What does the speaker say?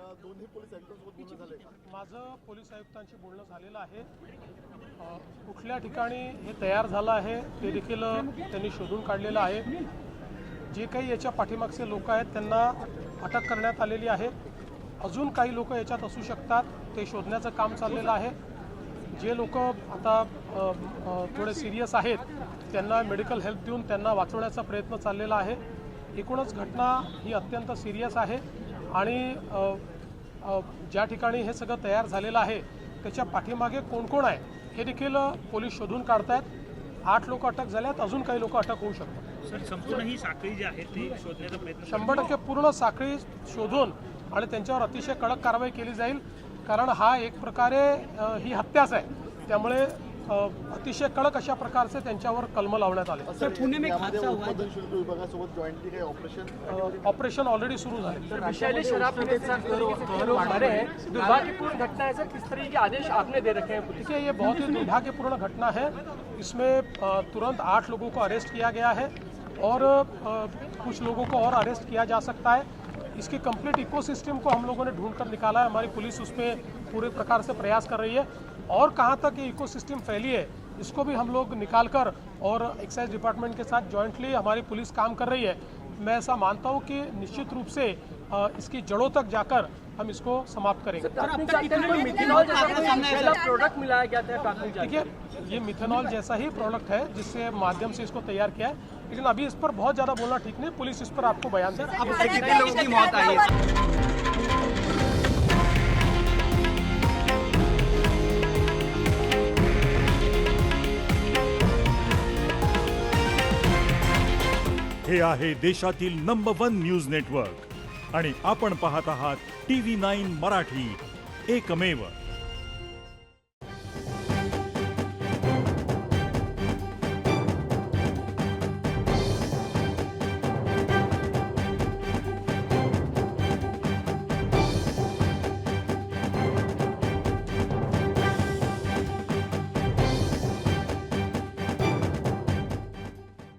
दोन्ही पोलीस आयुक्तांसोबत बोलणं झालंय का? माझं पोलीस आयुक्तांशी बोलणं झालेलं आहे. कुठल्या ठिकाणी हे तयार झालं आहे ते देखील त्यांनी शोधून काढलेलं आहे. जे काही याच्या पाठीमागचे लोक आहेत त्यांना अटक करण्यात आलेली आहे. अजून काही लोक याच्यात असू शकतात, ते शोधण्याचं काम चाललेलं आहे. जे लोक आता थोडे सिरियस आहेत त्यांना मेडिकल हेल्प देऊन त्यांना वाचवण्याचा प्रयत्न चाललेला आहे. एकूणच घटना ही अत्यंत सिरियस आहे आणि ज्या ठिकाणी हे सगळं तयार झालेलं आहे त्याच्या पाठीमागे कोण कोण आहे हे देखील पोलीस शोधून काढतायत. 8 लोक अटक झाल्यात, अजून काही लोक अटक होऊ शकतात. सर, संपूर्ण ही साखळी जी आहे ती शोधण्याचा प्रयत्न 100% पूर्ण साखळी शोधून आणि त्यांच्यावर अतिशय कडक कारवाई केली जाईल. कारण हा एक प्रकारे ही हत्याच आहे, त्यामुळे अतिशय कडक अशा प्रकारचे त्यांच्यावर कलम लावण्यात आले. सर, पुणे में उत्पादन शुल्क विभागासोबत जॉईंटली काही ऑपरेशन ऑलरेडी सुरू झाले. विषैले शराब पीने का आरोप आ रहे हैं, दुर्भाग्यपूर्ण घटना है सर. किस तरह के आदेश आपने दे रखे हैं पुलिस? देखिए, ये बहुत ही दुर्भाग्यपूर्ण घटना है. इसमें तुरंत 8 लोगों को अरेस्ट किया गया है और कुछ लोगों को और अरेस्ट किया जा सकता है. इसके कंप्लीट इकोसिस्टम को हम लोगों ने ढूंढ कर निकाला है. हमारी पुलिस उसमें पूरे प्रकार से प्रयास कर रही है और कहाँ तक ये इकोसिस्टम फैली है इसको भी हम लोग निकाल कर और एक्साइज डिपार्टमेंट के साथ जॉइंटली हमारी पुलिस काम कर रही है. मैं ऐसा मानता हूँ कि निश्चित रूप से इसकी जड़ों तक जाकर हम इसको समाप्त करेंगे. प्रोडक्ट मिलाया गया था. देखिए, ये मिथेनॉल जैसा ही प्रोडक्ट है जिससे माध्यम से इसको तैयार किया है, लेकिन अभी इस पर बहुत ज़्यादा बोलना ठीक नहीं. पुलिस इस पर आपको बयान दे. कितने लोगों की मौत आई है? हे आहे देशातील नंबर 1 न्यूज नेटवर्क आणि आपण पाहत आहात TV9 मराठी, एकमेव.